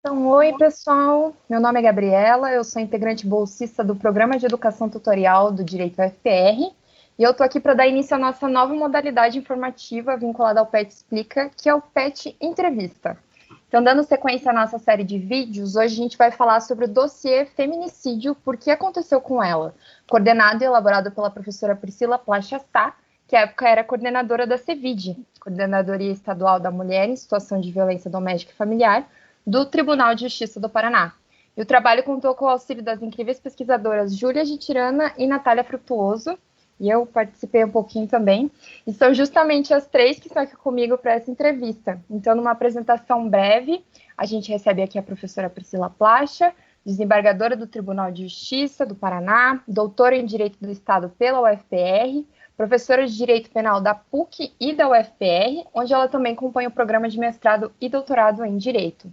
Então, oi, pessoal. Meu nome é Gabriela, eu sou integrante bolsista do Programa de Educação Tutorial do Direito UFPR e eu estou aqui para dar início à nossa nova modalidade informativa vinculada ao PET Explica, que é o PET Entrevista. Então, dando sequência à nossa série de vídeos, hoje a gente vai falar sobre o dossiê Feminicídio, por que aconteceu com ela, coordenado e elaborado pela professora Priscila Plachastá, que à época era coordenadora da CEVID, Coordenadoria Estadual da Mulher em Situação de Violência Doméstica e Familiar, do Tribunal de Justiça do Paraná. E o trabalho contou com o auxílio das incríveis pesquisadoras Júlia Gitirana e Natália Frutuoso, e eu participei um pouquinho também, e são justamente as três que estão aqui comigo para essa entrevista. Então, numa apresentação breve, a gente recebe aqui a professora Priscila Placha, desembargadora do Tribunal de Justiça do Paraná, doutora em Direito do Estado pela UFPR, professora de Direito Penal da PUC e da UFPR, onde ela também acompanha o programa de mestrado e doutorado em Direito.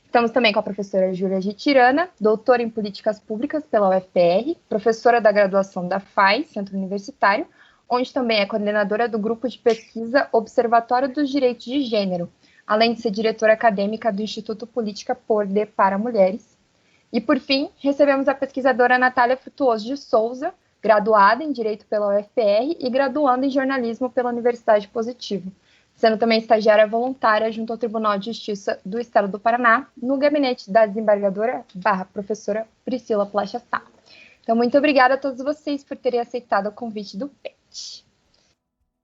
Estamos também com a professora Júlia Gitirana, doutora em Políticas Públicas pela UFPR, professora da graduação da FAI, Centro Universitário, onde também é coordenadora do grupo de pesquisa Observatório dos Direitos de Gênero, além de ser diretora acadêmica do Instituto Política por de para Mulheres. E, por fim, recebemos a pesquisadora Natália Frutuoso de Souza, graduada em Direito pela UFPR e graduanda em Jornalismo pela Universidade Positivo, sendo também estagiária voluntária junto ao Tribunal de Justiça do Estado do Paraná, no gabinete da desembargadora professora Priscila Plachastá. Então, muito obrigada a todos vocês por terem aceitado o convite do PET.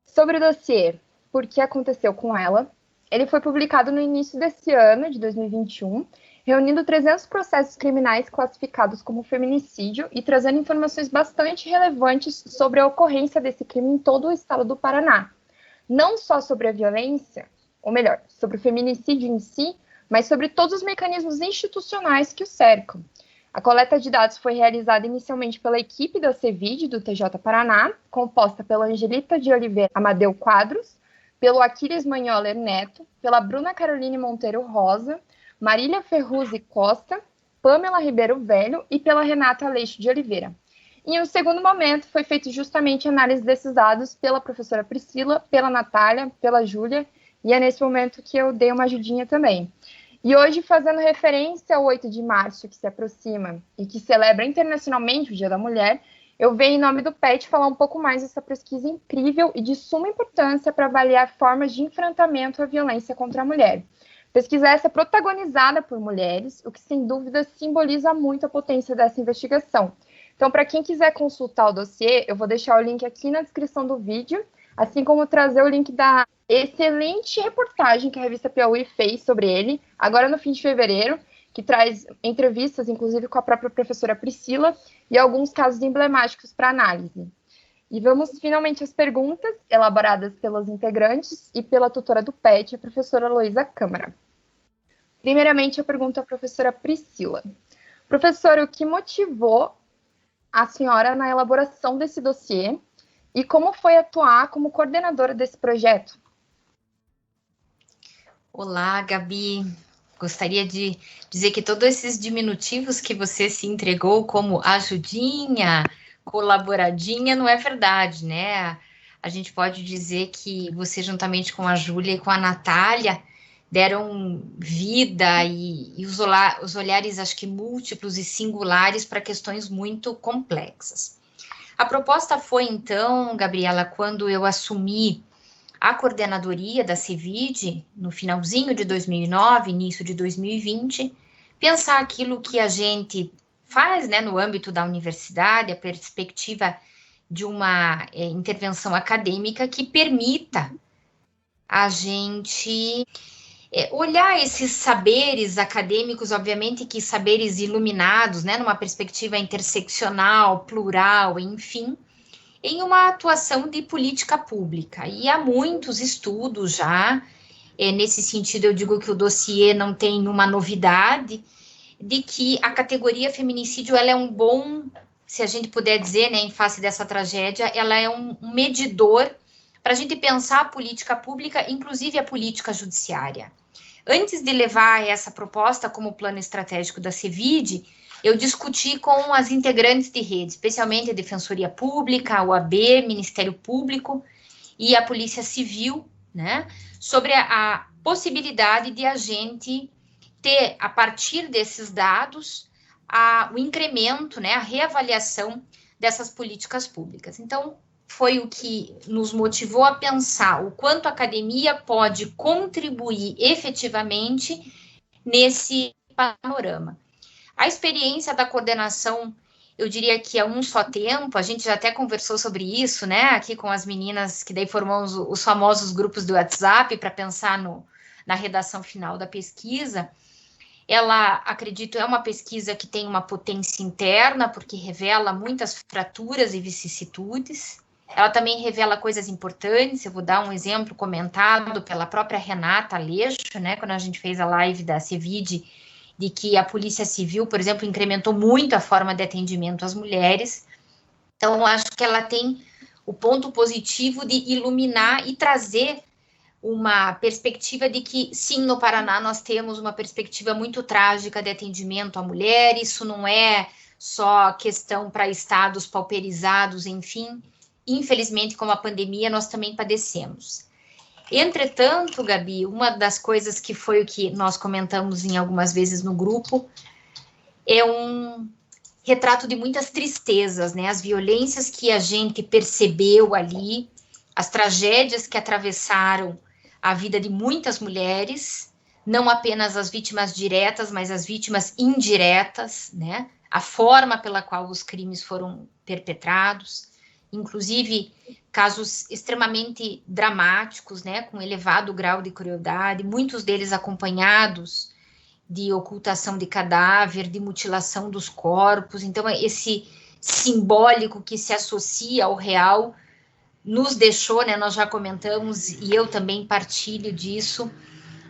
Sobre o dossiê, por que aconteceu com ela? Ele foi publicado no início desse ano, de 2021, reunindo 300 processos criminais classificados como feminicídio e trazendo informações bastante relevantes sobre a ocorrência desse crime em todo o estado do Paraná. Não só sobre a violência, ou melhor, sobre o feminicídio em si, mas sobre todos os mecanismos institucionais que o cercam. A coleta de dados foi realizada inicialmente pela equipe da CEVID do TJ Paraná, composta pela Angelita de Oliveira Amadeu Quadros, pelo Aquiles Manholer Neto, pela Bruna Caroline Monteiro Rosa, Marília Ferruzzi Costa, Pamela Ribeiro Velho e pela Renata Aleixo de Oliveira. Em um segundo momento, foi feito justamente a análise desses dados pela professora Priscila, pela Natália, pela Júlia, e é nesse momento que eu dei uma ajudinha também. E hoje, fazendo referência ao 8 de março, que se aproxima e que celebra internacionalmente o Dia da Mulher, eu venho em nome do PET falar um pouco mais dessa pesquisa incrível e de suma importância para avaliar formas de enfrentamento à violência contra a mulher. Pesquisa essa protagonizada por mulheres, o que sem dúvida simboliza muito a potência dessa investigação. Então, para quem quiser consultar o dossiê, eu vou deixar o link aqui na descrição do vídeo, assim como trazer o link da excelente reportagem que a revista Piauí fez sobre ele, agora no fim de fevereiro, que traz entrevistas, inclusive com a própria professora Priscila, e alguns casos emblemáticos para análise. E vamos finalmente às perguntas, elaboradas pelos integrantes e pela tutora do PET, a professora Luísa Câmara. Primeiramente, eu pergunto à professora Priscila. Professora, o que motivou a senhora na elaboração desse dossiê e como foi atuar como coordenadora desse projeto? Olá, Gabi. Gostaria de dizer que todos esses diminutivos que você se entregou como ajudinha, colaboradinha, não é verdade, né? A gente pode dizer que você, juntamente com a Júlia e com a Natália, deram vida e os olhares, acho que múltiplos e singulares para questões muito complexas. A proposta foi, então, Gabriela, quando eu assumi a coordenadoria da CEVID, no finalzinho de 2009, início de 2020, pensar aquilo que a gente faz, né, no âmbito da universidade, a perspectiva de uma intervenção acadêmica que permita a gente olhar esses saberes acadêmicos, obviamente que saberes iluminados, né, numa perspectiva interseccional, plural, enfim, em uma atuação de política pública. E há muitos estudos já, nesse sentido eu digo que o dossiê não tem uma novidade, de que a categoria feminicídio, ela é um bom, se a gente puder dizer, né, em face dessa tragédia, ela é um medidor para a gente pensar a política pública, inclusive a política judiciária. Antes de levar essa proposta como plano estratégico da CEVID, eu discuti com as integrantes de rede, especialmente a Defensoria Pública, a OAB, Ministério Público e a Polícia Civil, né, sobre a possibilidade de a gente ter, a partir desses dados, o incremento, né, a reavaliação dessas políticas públicas. Então, foi o que nos motivou a pensar o quanto a academia pode contribuir efetivamente nesse panorama. A experiência da coordenação, eu diria que é um só tempo, a gente já até conversou sobre isso, né, aqui com as meninas, que daí formamos os famosos grupos do WhatsApp para pensar na redação final da pesquisa. Ela, acredito, é uma pesquisa que tem uma potência interna, porque revela muitas fraturas e vicissitudes. Ela também revela coisas importantes. Eu vou dar um exemplo comentado pela própria Renata Aleixo, né, quando a gente fez a live da CEVID, de que a Polícia Civil, por exemplo, incrementou muito a forma de atendimento às mulheres. Então, acho que ela tem o ponto positivo de iluminar e trazer uma perspectiva de que, sim, no Paraná nós temos uma perspectiva muito trágica de atendimento à mulher. Isso não é só questão para estados pauperizados, enfim. Infelizmente, como a pandemia, nós também padecemos. Entretanto, Gabi, uma das coisas que foi o que nós comentamos em algumas vezes no grupo é um retrato de muitas tristezas, né? As violências que a gente percebeu ali, as tragédias que atravessaram a vida de muitas mulheres, não apenas as vítimas diretas, mas as vítimas indiretas, né? A forma pela qual os crimes foram perpetrados, inclusive casos extremamente dramáticos, né? Com elevado grau de crueldade, muitos deles acompanhados de ocultação de cadáver, de mutilação dos corpos. Então, esse simbólico que se associa ao real nos deixou, né, nós já comentamos, e eu também partilho disso,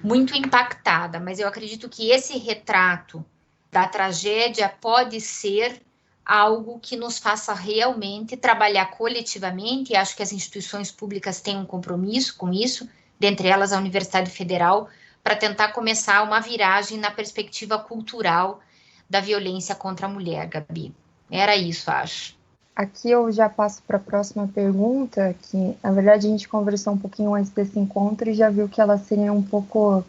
muito impactada, mas eu acredito que esse retrato da tragédia pode ser algo que nos faça realmente trabalhar coletivamente, e acho que as instituições públicas têm um compromisso com isso, dentre elas a Universidade Federal, para tentar começar uma viragem na perspectiva cultural da violência contra a mulher, Gabi. Era isso, acho. Aqui eu já passo para a próxima pergunta, que na verdade a gente conversou um pouquinho antes desse encontro e já viu que ela seria um pouco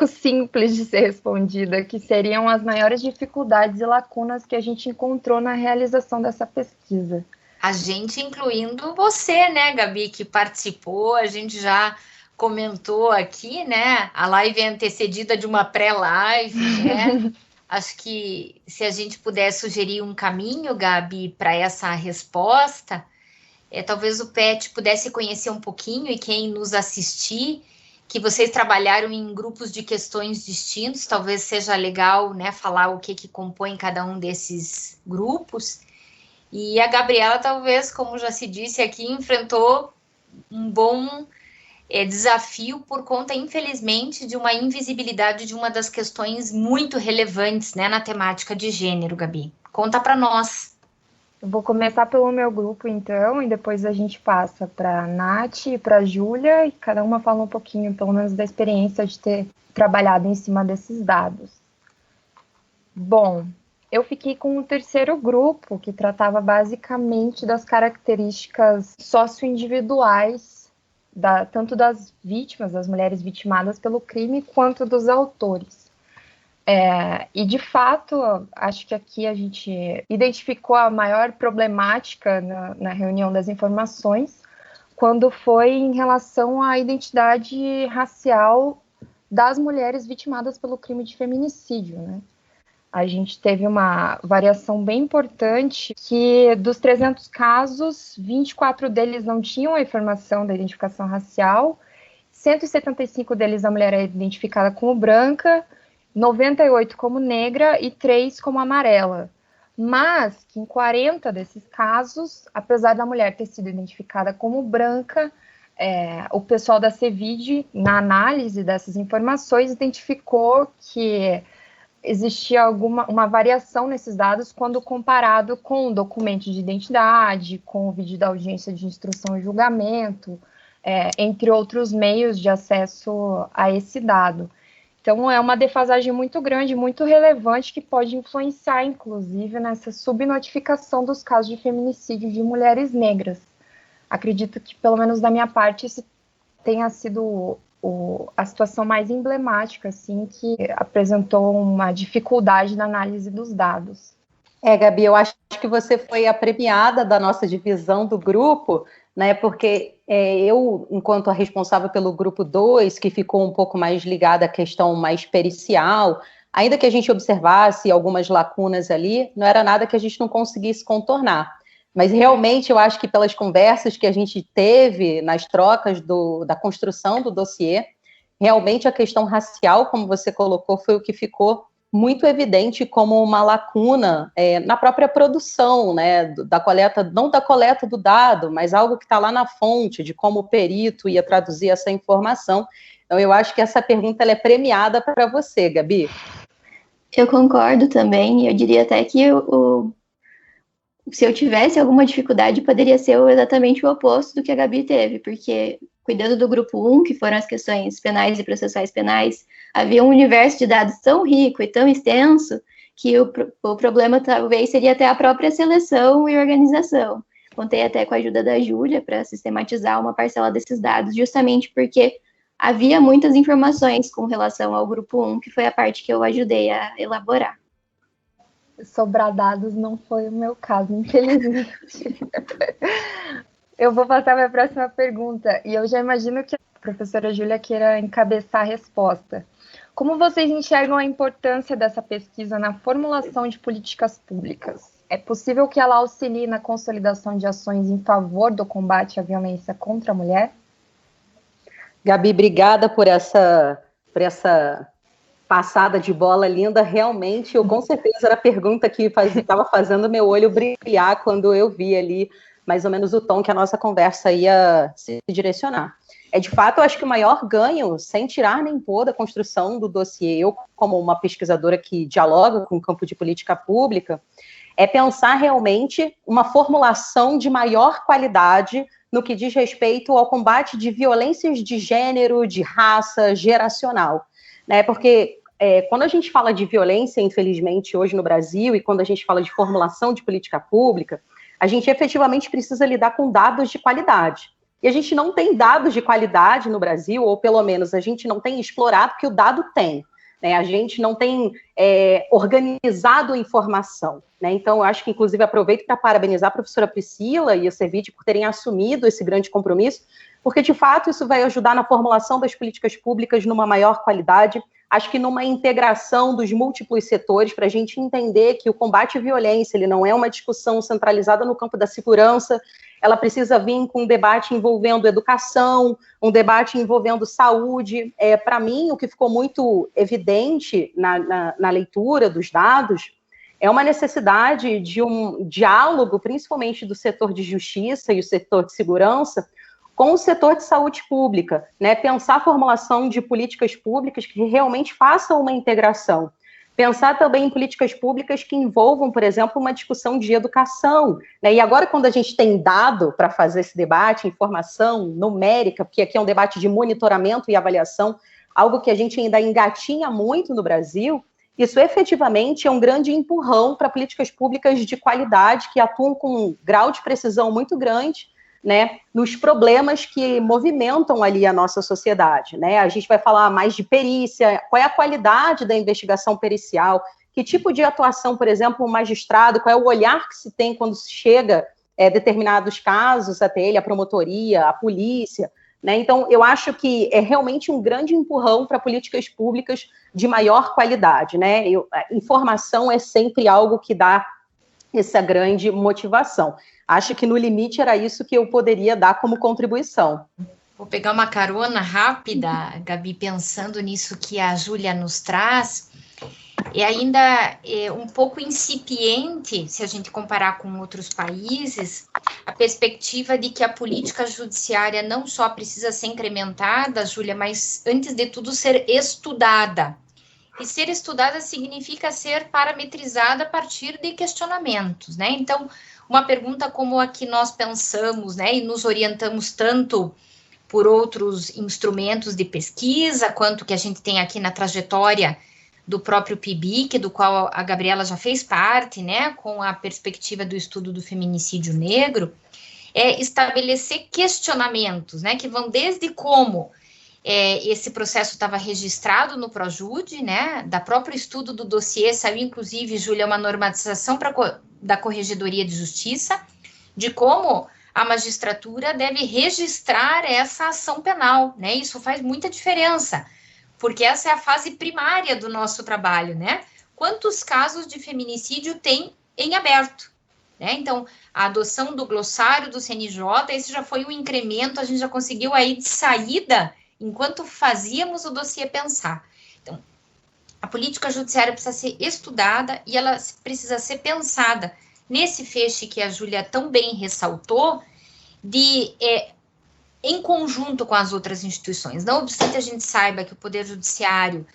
simples de ser respondida, que seriam as maiores dificuldades e lacunas que a gente encontrou na realização dessa pesquisa. A gente, incluindo você, né, Gabi, que participou, a gente já comentou aqui, né, a live é antecedida de uma pré-live, né? Acho que se a gente puder sugerir um caminho, Gabi, para essa resposta, talvez o PET pudesse conhecer um pouquinho, e quem nos assistir, que vocês trabalharam em grupos de questões distintos, talvez seja legal, né, falar o que compõe cada um desses grupos. E a Gabriela, talvez, como já se disse aqui, enfrentou um bom desafio por conta, infelizmente, de uma invisibilidade de uma das questões muito relevantes, né, na temática de gênero, Gabi. Conta para nós. Eu vou começar pelo meu grupo, então, e depois a gente passa para a Nath e para a Júlia, e cada uma fala um pouquinho, pelo menos, da experiência de ter trabalhado em cima desses dados. Bom, eu fiquei com o terceiro grupo, que tratava basicamente das características socioindividuais, tanto das vítimas, das mulheres vitimadas pelo crime, quanto dos autores. E, de fato, acho que aqui a gente identificou a maior problemática na reunião das informações, quando foi em relação à identidade racial das mulheres vitimadas pelo crime de feminicídio, né? A gente teve uma variação bem importante, que dos 300 casos, 24 deles não tinham a informação da identificação racial, 175 deles a mulher é identificada como branca, 98 como negra e 3 como amarela. Mas que em 40 desses casos, apesar da mulher ter sido identificada como branca, o pessoal da CEVID, na análise dessas informações, identificou que existia uma variação nesses dados quando comparado com o documento de identidade, com o vídeo da audiência de instrução e julgamento, entre outros meios de acesso a esse dado. Então, é uma defasagem muito grande, muito relevante, que pode influenciar, inclusive, nessa subnotificação dos casos de feminicídio de mulheres negras. Acredito que, pelo menos da minha parte, esse tenha sido a situação mais emblemática, assim, que apresentou uma dificuldade na análise dos dados. Gabi, eu acho que você foi a premiada da nossa divisão do grupo, né? Porque eu, enquanto a responsável pelo grupo 2, que ficou um pouco mais ligada à questão mais pericial, ainda que a gente observasse algumas lacunas ali, não era nada que a gente não conseguisse contornar. Mas realmente eu acho que pelas conversas que a gente teve nas trocas da construção do dossiê, realmente a questão racial, como você colocou, foi o que ficou muito evidente como uma lacuna na própria produção, né, da coleta, não da coleta do dado, mas algo que está lá na fonte, de como o perito ia traduzir essa informação. Então, eu acho que essa pergunta ela é premiada para você, Gabi. Eu concordo também, e eu diria até que se eu tivesse alguma dificuldade, poderia ser exatamente o oposto do que a Gabi teve, porque cuidando do grupo 1, que foram as questões penais e processuais penais, havia um universo de dados tão rico e tão extenso que o problema talvez seria até a própria seleção e organização. Contei até com a ajuda da Júlia para sistematizar uma parcela desses dados, justamente porque havia muitas informações com relação ao grupo 1, que foi a parte que eu ajudei a elaborar. Sobrar dados não foi o meu caso, infelizmente. Eu vou passar para a próxima pergunta, e eu já imagino que a professora Júlia queira encabeçar a resposta. Como vocês enxergam a importância dessa pesquisa na formulação de políticas públicas? É possível que ela auxilie na consolidação de ações em favor do combate à violência contra a mulher? Gabi, obrigada por essa passada de bola linda. Realmente, eu com certeza era a pergunta que estava fazendo meu olho brilhar quando eu vi ali mais ou menos o tom que a nossa conversa ia se direcionar. De fato, eu acho que o maior ganho, sem tirar nem pôr da construção do dossiê, eu como uma pesquisadora que dialoga com o campo de política pública, é pensar realmente uma formulação de maior qualidade no que diz respeito ao combate de violências de gênero, de raça, geracional. Né? Porque quando a gente fala de violência, infelizmente, hoje no Brasil, e quando a gente fala de formulação de política pública, a gente efetivamente precisa lidar com dados de qualidade. E a gente não tem dados de qualidade no Brasil, ou pelo menos a gente não tem explorado o que o dado tem. Né? A gente não tem organizado a informação. Né? Então, eu acho que, inclusive, aproveito para parabenizar a professora Priscila e a CEVID por terem assumido esse grande compromisso, porque, de fato, isso vai ajudar na formulação das políticas públicas numa maior qualidade, acho que numa integração dos múltiplos setores, para a gente entender que o combate à violência ele não é uma discussão centralizada no campo da segurança, ela precisa vir com um debate envolvendo educação, um debate envolvendo saúde. Para mim, o que ficou muito evidente na leitura dos dados é uma necessidade de um diálogo, principalmente do setor de justiça e o setor de segurança, com o setor de saúde pública, né? Pensar a formulação de políticas públicas que realmente façam uma integração. Pensar também em políticas públicas que envolvam, por exemplo, uma discussão de educação. Né? E agora, quando a gente tem dado para fazer esse debate, informação numérica, porque aqui é um debate de monitoramento e avaliação, algo que a gente ainda engatinha muito no Brasil, isso efetivamente é um grande empurrão para políticas públicas de qualidade, que atuam com um grau de precisão muito grande, né, nos problemas que movimentam ali a nossa sociedade. Né? A gente vai falar mais de perícia, qual é a qualidade da investigação pericial, que tipo de atuação, por exemplo, o magistrado, qual é o olhar que se tem quando se chega determinados casos até ele, a promotoria, a polícia. Né? Então, eu acho que é realmente um grande empurrão para políticas públicas de maior qualidade. Né? A informação é sempre algo que dá essa grande motivação. Acho que no limite era isso que eu poderia dar como contribuição. Vou pegar uma carona rápida, Gabi, pensando nisso que a Júlia nos traz, e ainda um pouco incipiente, se a gente comparar com outros países, a perspectiva de que a política judiciária não só precisa ser incrementada, Júlia, mas, antes de tudo, ser estudada. E ser estudada significa ser parametrizada a partir de questionamentos, né? Então, uma pergunta como a que nós pensamos, né, e nos orientamos tanto por outros instrumentos de pesquisa, quanto que a gente tem aqui na trajetória do próprio PIBIC, do qual a Gabriela já fez parte, né, com a perspectiva do estudo do feminicídio negro, é estabelecer questionamentos, né, que vão desde como esse processo estava registrado no Projude, né? Da próprio estudo do dossiê saiu, inclusive, Júlia, uma normatização da Corregedoria de Justiça, de como a magistratura deve registrar essa ação penal, né? Isso faz muita diferença, porque essa é a fase primária do nosso trabalho, né? Quantos casos de feminicídio tem em aberto, né? Então, a adoção do glossário do CNJ, esse já foi um incremento, a gente já conseguiu aí de saída, enquanto fazíamos o dossiê pensar. Então, a política judiciária precisa ser estudada e ela precisa ser pensada nesse feixe que a Júlia tão bem ressaltou, em conjunto com as outras instituições. Não obstante a gente saiba que o Poder Judiciário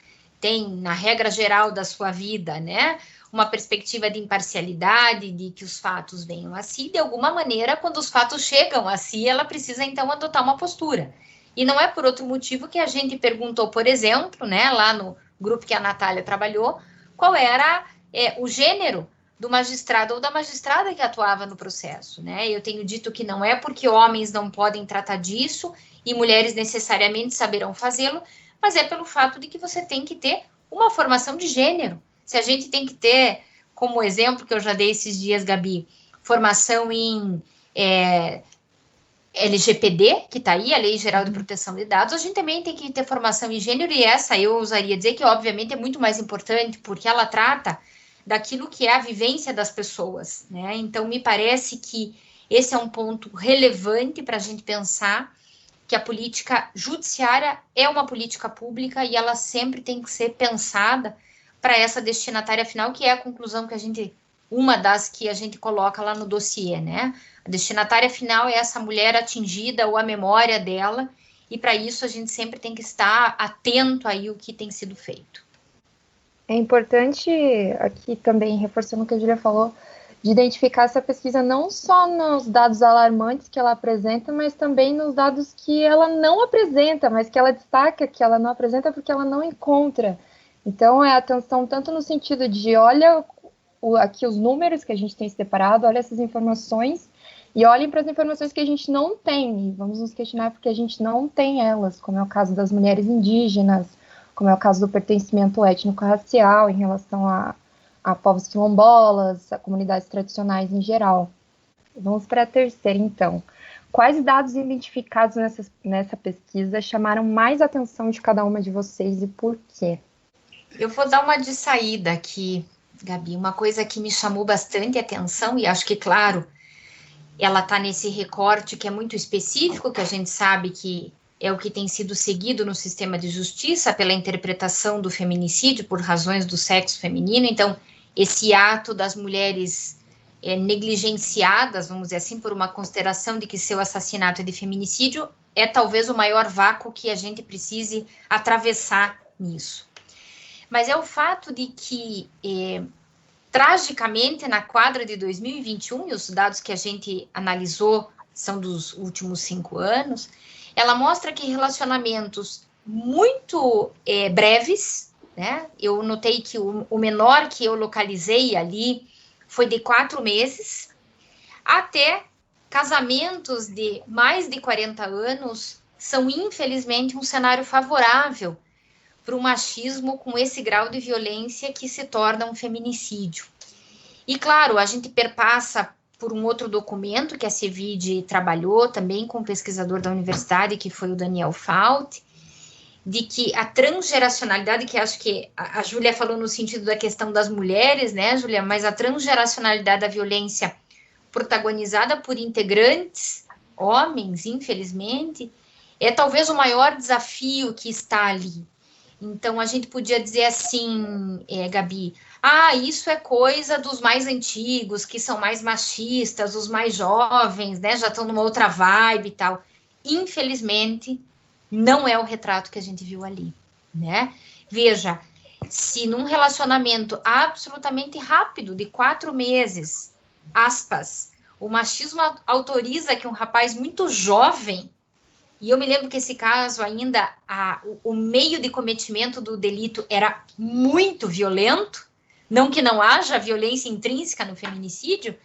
tem, na regra geral da sua vida, né, uma perspectiva de imparcialidade, de que os fatos venham a si, de alguma maneira, quando os fatos chegam a si, ela precisa, então, adotar uma postura. E não é por outro motivo que a gente perguntou, por exemplo, né, lá no grupo que a Natália trabalhou, qual era o gênero do magistrado ou da magistrada que atuava no processo, né? Eu tenho dito que não é porque homens não podem tratar disso e mulheres necessariamente saberão fazê-lo, mas é pelo fato de que você tem que ter uma formação de gênero. Se a gente tem que ter, como exemplo que eu já dei esses dias, Gabi, formação em LGPD, que está aí, a Lei Geral de Proteção de Dados, a gente também tem que ter formação em gênero, e essa eu ousaria dizer que, obviamente, é muito mais importante, porque ela trata daquilo que é a vivência das pessoas, né? Então, me parece que esse é um ponto relevante para a gente pensar que a política judiciária é uma política pública e ela sempre tem que ser pensada para essa destinatária final, que é a conclusão que uma das que a gente coloca lá no dossiê, né? A destinatária final é essa mulher atingida ou a memória dela, e para isso a gente sempre tem que estar atento aí o que tem sido feito. É importante, aqui também, reforçando o que a Júlia falou, de identificar essa pesquisa não só nos dados alarmantes que ela apresenta, mas também nos dados que ela não apresenta, mas que ela destaca que ela não apresenta porque ela não encontra. Então, é atenção tanto no sentido de, olha aqui os números que a gente tem se deparado, olha essas informações, e olhem para as informações que a gente não tem, e vamos nos questionar porque a gente não tem elas, como é o caso das mulheres indígenas, como é o caso do pertencimento étnico-racial em relação a povos quilombolas, a comunidades tradicionais em geral. Vamos para a terceira, então. Quais dados identificados nessa pesquisa chamaram mais atenção de cada uma de vocês e por quê? Eu vou dar uma de saída aqui, Gabi. Uma coisa que me chamou bastante atenção, e acho que, claro, ela está nesse recorte que é muito específico, que a gente sabe que é o que tem sido seguido no sistema de justiça pela interpretação do feminicídio por razões do sexo feminino. Então, esse ato das mulheres negligenciadas, vamos dizer assim, por uma consideração de que seu assassinato é de feminicídio, é talvez o maior vácuo que a gente precise atravessar nisso. Mas é o fato de que, tragicamente, na quadra de 2021, e os dados que a gente analisou são dos últimos 5 anos, ela mostra que relacionamentos muito breves, né? Eu notei que o menor que eu localizei ali foi de 4 meses, até casamentos de mais de 40 anos são, infelizmente, um cenário favorável para o machismo com esse grau de violência que se torna um feminicídio. E, claro, a gente perpassa por um outro documento que a CEVID trabalhou também com um pesquisador da universidade, que foi o Daniel Fauti, de que a transgeracionalidade, que acho que a Júlia falou no sentido da questão das mulheres, né, Júlia, mas a transgeracionalidade da violência protagonizada por integrantes, homens, infelizmente, é talvez o maior desafio que está ali. Então, a gente podia dizer assim, Gabi, isso é coisa dos mais antigos, que são mais machistas, os mais jovens, né, já estão numa outra vibe e tal. Infelizmente, não é o retrato que a gente viu ali, né? Veja, se num relacionamento absolutamente rápido, de 4 meses, aspas, o machismo autoriza que um rapaz muito jovem, e eu me lembro que esse caso ainda, o meio de cometimento do delito era muito violento, não que não haja violência intrínseca no feminicídio,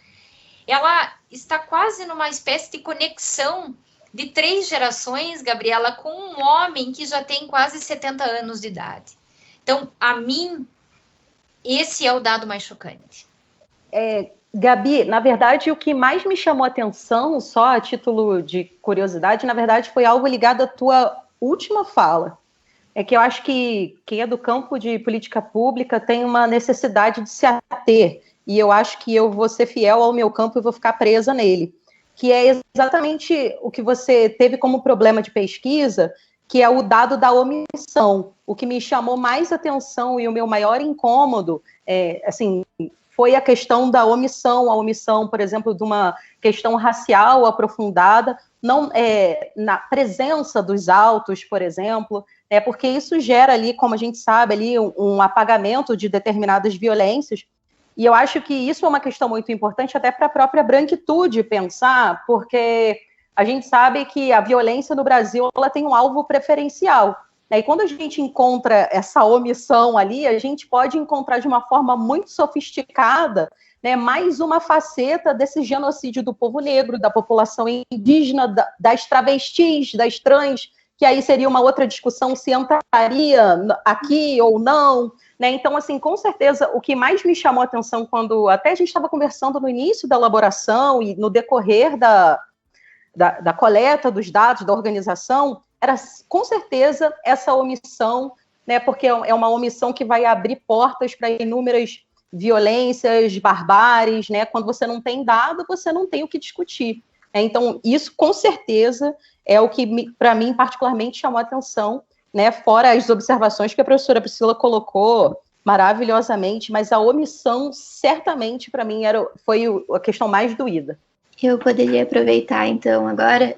ela está quase numa espécie de conexão de 3 gerações, Gabriela, com um homem que já tem quase 70 anos de idade. Então, a mim, esse é o dado mais chocante. Gabi, na verdade, o que mais me chamou a atenção, só a título de curiosidade, na verdade, foi algo ligado à tua última fala. É que eu acho que quem é do campo de política pública tem uma necessidade de se ater, e eu acho que eu vou ser fiel ao meu campo e vou ficar presa nele, que é exatamente o que você teve como problema de pesquisa, que é o dado da omissão. O que me chamou mais atenção e o meu maior incômodo, foi a questão da omissão, a omissão, por exemplo, de uma questão racial aprofundada, não, na presença dos autos, por exemplo, porque isso gera ali, como a gente sabe, ali um apagamento de determinadas violências, e eu acho que isso é uma questão muito importante até para a própria branquitude pensar, porque a gente sabe que a violência no Brasil ela tem um alvo preferencial, e quando a gente encontra essa omissão ali, a gente pode encontrar de uma forma muito sofisticada, mais uma faceta desse genocídio do povo negro, da população indígena, das travestis, das trans, que aí seria uma outra discussão se entraria aqui ou não. Então, assim, com certeza, o que mais me chamou a atenção quando até a gente estava conversando no início da elaboração e no decorrer da coleta dos dados, da organização, era, com certeza, essa omissão, porque é uma omissão que vai abrir portas para inúmeras violências, barbáries, quando você não tem dado, você não tem o que discutir. Então, isso, com certeza, é o que, para mim, particularmente chamou a atenção, fora as observações que a professora Priscila colocou maravilhosamente, mas a omissão, certamente, para mim, foi a questão mais doída. Eu poderia aproveitar, então, agora,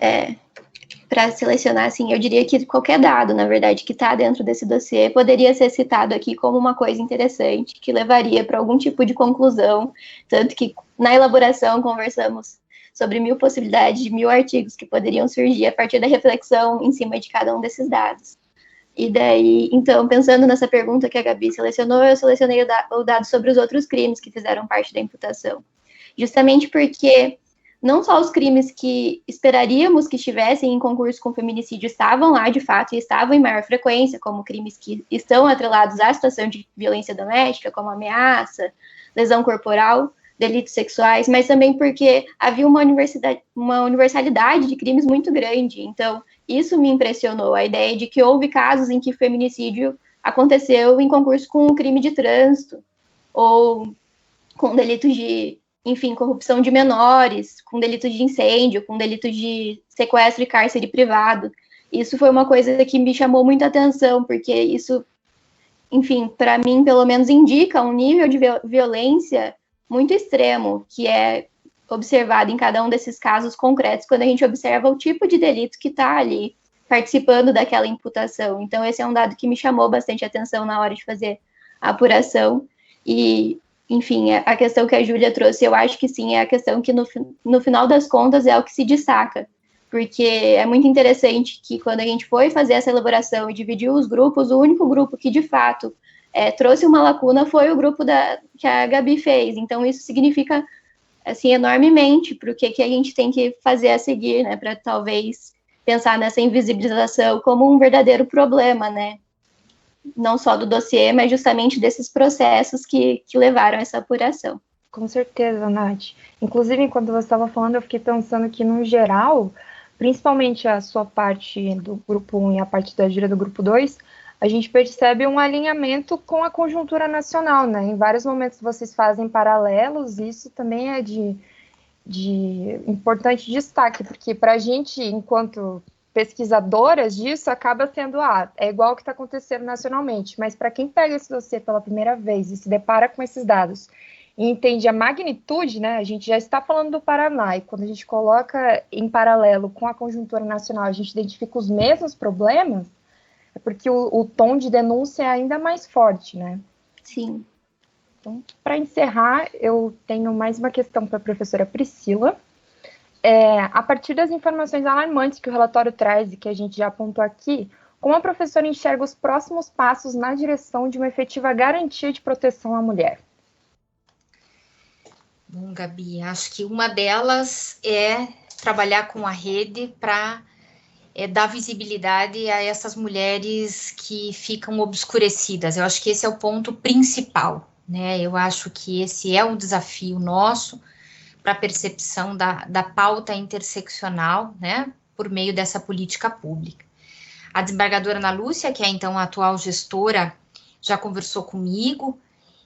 para selecionar, assim, eu diria que qualquer dado, na verdade, que está dentro desse dossiê poderia ser citado aqui como uma coisa interessante, que levaria para algum tipo de conclusão, tanto que na elaboração conversamos sobre 1000 possibilidades de 1000 artigos que poderiam surgir a partir da reflexão em cima de cada um desses dados. E daí, então, pensando nessa pergunta que a Gabi selecionou, eu selecionei o dado sobre os outros crimes que fizeram parte da imputação. Justamente porque não só os crimes que esperaríamos que estivessem em concurso com feminicídio estavam lá, de fato, e estavam em maior frequência, como crimes que estão atrelados à situação de violência doméstica, como ameaça, lesão corporal, delitos sexuais, mas também porque havia uma universalidade de crimes muito grande. Então, isso me impressionou, a ideia de que houve casos em que feminicídio aconteceu em concurso com um crime de trânsito, ou com delitos de, enfim, corrupção de menores, com delitos de incêndio, com delitos de sequestro e cárcere privado. Isso foi uma coisa que me chamou muita atenção, porque isso, enfim, para mim, pelo menos, indica um nível de violência muito extremo, que é observado em cada um desses casos concretos, quando a gente observa o tipo de delito que está ali, participando daquela imputação. Então, esse é um dado que me chamou bastante atenção na hora de fazer a apuração. E, enfim, a questão que a Júlia trouxe, eu acho que sim, é a questão que, no final das contas, é o que se destaca. Porque é muito interessante que, quando a gente foi fazer essa elaboração e dividiu os grupos, o único grupo que, de fato, trouxe uma lacuna foi o grupo que a Gabi fez. Então, isso significa, assim, enormemente para o que a gente tem que fazer a seguir, para talvez pensar nessa invisibilização como um verdadeiro problema, não só do dossiê, mas justamente desses processos que levaram a essa apuração. Com certeza, Nath. Inclusive, enquanto você estava falando, eu fiquei pensando que, no geral, principalmente a sua parte do grupo 1 e a parte da Júlia do grupo 2, a gente percebe um alinhamento com a conjuntura nacional, Em vários momentos vocês fazem paralelos, e isso também é de importante destaque, porque para a gente, enquanto pesquisadoras disso, acaba sendo, é igual o que está acontecendo nacionalmente, mas para quem pega esse dossiê pela primeira vez e se depara com esses dados e entende a magnitude, a gente já está falando do Paraná, e quando a gente coloca em paralelo com a conjuntura nacional, a gente identifica os mesmos problemas, é porque o tom de denúncia é ainda mais forte, Sim. Então, para encerrar, eu tenho mais uma questão para a professora Priscila. A partir das informações alarmantes que o relatório traz e que a gente já apontou aqui, como a professora enxerga os próximos passos na direção de uma efetiva garantia de proteção à mulher? Bom, Gabi, acho que uma delas é trabalhar com a rede para dar visibilidade a essas mulheres que ficam obscurecidas. Eu acho que esse é o ponto principal, né? Eu acho que esse é um desafio nosso para a percepção da pauta interseccional, né? Por meio dessa política pública. A desembargadora Ana Lúcia, que é então a atual gestora, já conversou comigo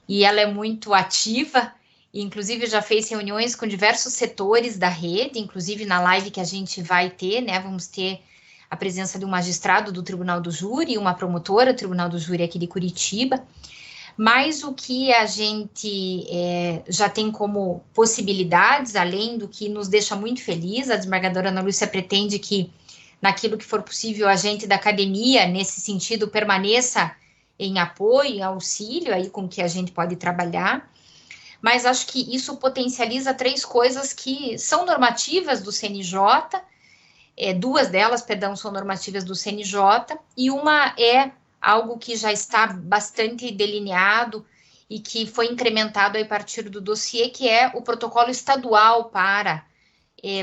e ela é muito ativa, e inclusive já fez reuniões com diversos setores da rede, inclusive na live que a gente vai ter, né? Vamos ter a presença de um magistrado do Tribunal do Júri e uma promotora do Tribunal do Júri aqui de Curitiba. Mas o que a gente já tem como possibilidades, além do que nos deixa muito feliz, a desembargadora Ana Lúcia pretende que, naquilo que for possível, a gente da academia, nesse sentido, permaneça em apoio, em auxílio, aí com que a gente pode trabalhar. Mas acho que isso potencializa 3 coisas que são normativas do CNJ, 2 delas, perdão, são normativas do CNJ, e uma é algo que já está bastante delineado e que foi incrementado a partir do dossiê, que é o protocolo estadual para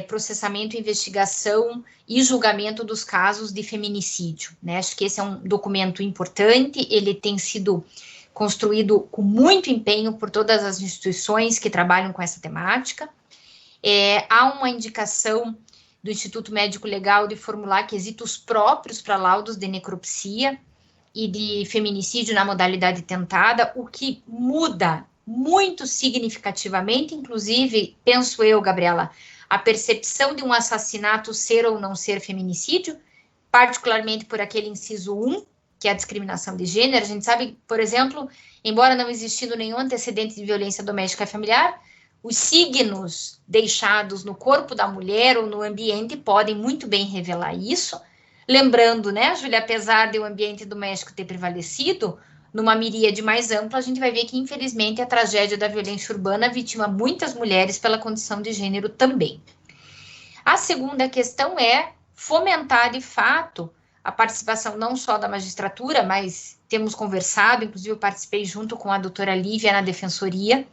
processamento, investigação e julgamento dos casos de feminicídio, né? Acho que esse é um documento importante, ele tem sido construído com muito empenho por todas as instituições que trabalham com essa temática. Há uma indicação do Instituto Médico Legal de formular quesitos próprios para laudos de necropsia e de feminicídio na modalidade tentada, o que muda muito significativamente, inclusive, penso eu, Gabriela, a percepção de um assassinato ser ou não ser feminicídio, particularmente por aquele inciso 1, que é a discriminação de gênero. A gente sabe, por exemplo, embora não existindo nenhum antecedente de violência doméstica e familiar, os signos deixados no corpo da mulher ou no ambiente podem muito bem revelar isso. Lembrando, né, Júlia, apesar de o ambiente doméstico ter prevalecido, numa miríade mais ampla, a gente vai ver que, infelizmente, a tragédia da violência urbana vitima muitas mulheres pela condição de gênero também. A segunda questão é fomentar, de fato, a participação não só da magistratura, mas temos conversado, inclusive eu participei junto com a doutora Lívia na Defensoria,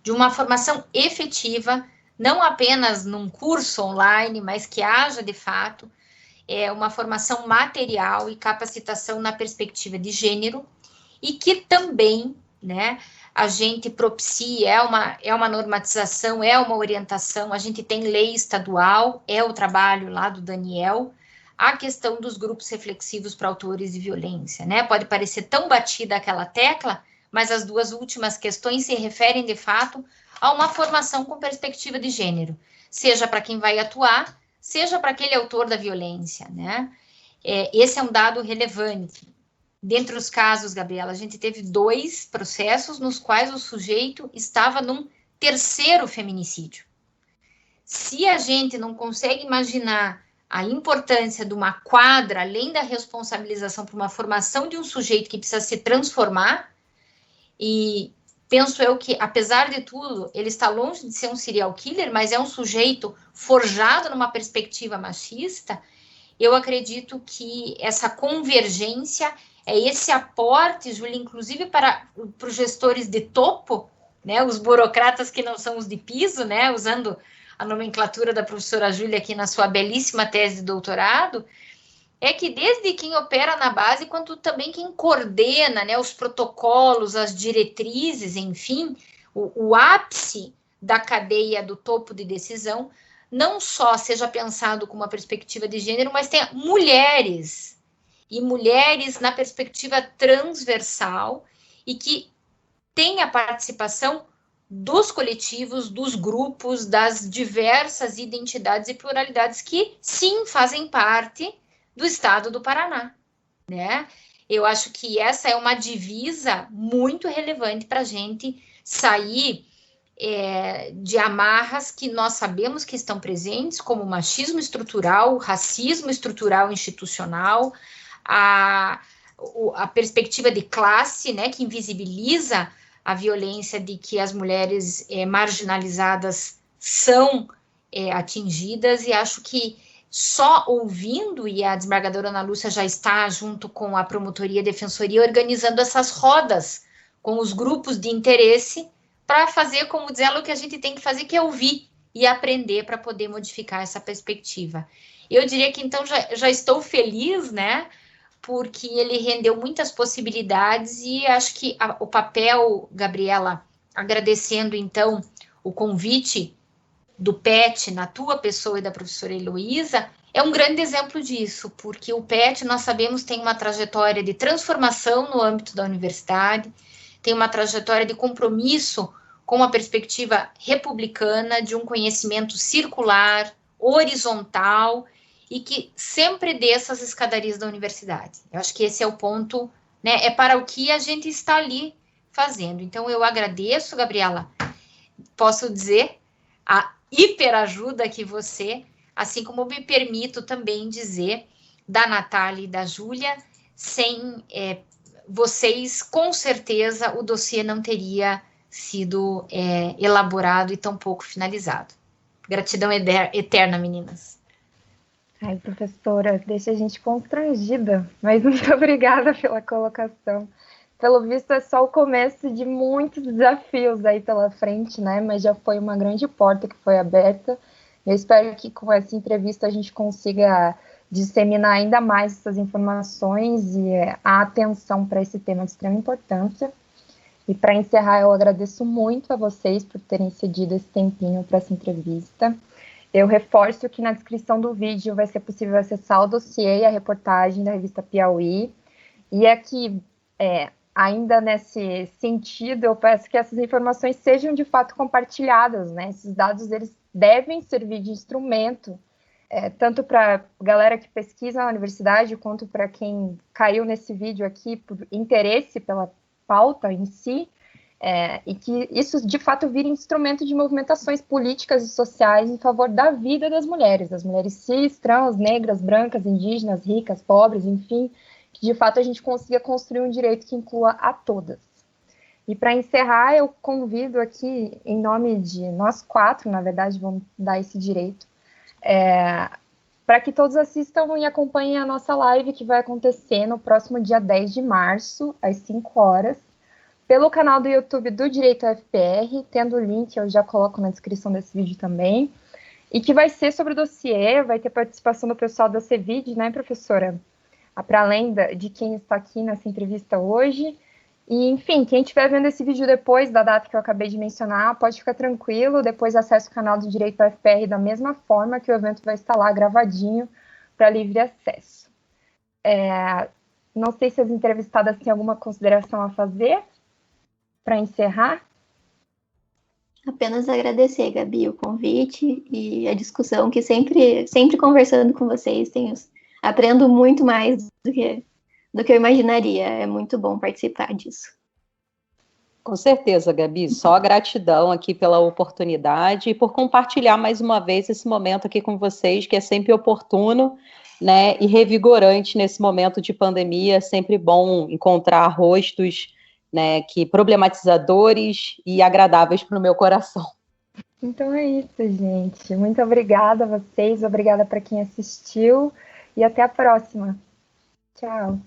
de uma formação efetiva, não apenas num curso online, mas que haja, de fato, uma formação material e capacitação na perspectiva de gênero, e que também, né, a gente propicie, é uma normatização, é uma orientação, a gente tem lei estadual, é o trabalho lá do Daniel, a questão dos grupos reflexivos para autores de violência, né, pode parecer tão batida aquela tecla, mas as 2 últimas questões se referem, de fato, a uma formação com perspectiva de gênero, seja para quem vai atuar, seja para aquele autor da violência, né? Esse é um dado relevante. Dentre os casos, Gabriela, a gente teve 2 processos nos quais o sujeito estava num 3º feminicídio. Se a gente não consegue imaginar a importância de uma quadra, além da responsabilização por uma formação de um sujeito que precisa se transformar, e penso eu que, apesar de tudo, ele está longe de ser um serial killer, mas é um sujeito forjado numa perspectiva machista, eu acredito que essa convergência é esse aporte, Júlia, inclusive para os gestores de topo, né, os burocratas que não são os de piso, né, usando a nomenclatura da professora Júlia aqui na sua belíssima tese de doutorado, é que desde quem opera na base, quanto também quem coordena, né, os protocolos, as diretrizes, enfim, o ápice da cadeia do topo de decisão, não só seja pensado com uma perspectiva de gênero, mas tenha mulheres, e mulheres na perspectiva transversal, e que tenha participação dos coletivos, dos grupos, das diversas identidades e pluralidades que, sim, fazem parte do estado do Paraná, né? Eu acho que essa é uma divisa muito relevante para a gente sair de amarras que nós sabemos que estão presentes, como machismo estrutural, racismo estrutural institucional, a perspectiva de classe, né, que invisibiliza a violência de que as mulheres marginalizadas são atingidas, e acho que só ouvindo, e a desembargadora Ana Lúcia já está junto com a promotoria e defensoria organizando essas rodas com os grupos de interesse para fazer, como diz ela, o que a gente tem que fazer, que é ouvir e aprender para poder modificar essa perspectiva. Eu diria que, então, já estou feliz, né? Porque ele rendeu muitas possibilidades e acho que o papel, Gabriela, agradecendo, então, o convite do PET na tua pessoa e da professora Heloísa, é um grande exemplo disso, porque o PET, nós sabemos, tem uma trajetória de transformação no âmbito da universidade, tem uma trajetória de compromisso com uma perspectiva republicana, de um conhecimento circular, horizontal, e que sempre desça as escadarias da universidade. Eu acho que esse é o ponto, né? É para o que a gente está ali fazendo. Então, eu agradeço, Gabriela, posso dizer, a hiperajuda que você, assim como me permito também dizer, da Natália e da Júlia, sem vocês, com certeza, o dossiê não teria sido elaborado e tão pouco finalizado. Gratidão eterna, meninas. Ai, professora, deixa a gente constrangida, mas muito obrigada pela colocação. Pelo visto, é só o começo de muitos desafios aí pela frente, né? Mas já foi uma grande porta que foi aberta. Eu espero que com essa entrevista a gente consiga disseminar ainda mais essas informações e a atenção para esse tema de extrema importância. E para encerrar, eu agradeço muito a vocês por terem cedido esse tempinho para essa entrevista. Eu reforço que na descrição do vídeo vai ser possível acessar o dossiê e a reportagem da revista Piauí. E aqui, ainda nesse sentido, eu peço que essas informações sejam de fato compartilhadas, né? Esses dados, eles devem servir de instrumento, tanto para a galera que pesquisa na universidade, quanto para quem caiu nesse vídeo aqui por interesse pela pauta em si, e que isso, de fato, vire instrumento de movimentações políticas e sociais em favor da vida das mulheres cis, trans, negras, brancas, indígenas, ricas, pobres, enfim, que, de fato, a gente consiga construir um direito que inclua a todas. E, para encerrar, eu convido aqui, em nome de nós quatro, na verdade, vamos dar esse direito, para que todos assistam e acompanhem a nossa live, que vai acontecer no próximo dia 10 de março, às 5 horas, pelo canal do YouTube do Direito UFPR, tendo o link, eu já coloco na descrição desse vídeo também, e que vai ser sobre o dossiê, vai ter participação do pessoal da CEVID, né, professora? Para além de quem está aqui nessa entrevista hoje. E, enfim, quem estiver vendo esse vídeo depois da data que eu acabei de mencionar, pode ficar tranquilo, depois acesse o canal do Direito UFPR da mesma forma que o evento vai estar lá gravadinho para livre acesso. Não sei se as entrevistadas têm alguma consideração a fazer para encerrar. Apenas agradecer, Gabi, o convite e a discussão, que sempre conversando com vocês, aprendo muito mais do que eu imaginaria. É muito bom participar disso. Com certeza, Gabi. Só gratidão aqui pela oportunidade e por compartilhar mais uma vez esse momento aqui com vocês, que é sempre oportuno, né, e revigorante nesse momento de pandemia. É sempre bom encontrar rostos, né, que problematizadores e agradáveis para o meu coração. Então é isso, gente. Muito obrigada a vocês, obrigada para quem assistiu e até a próxima. Tchau.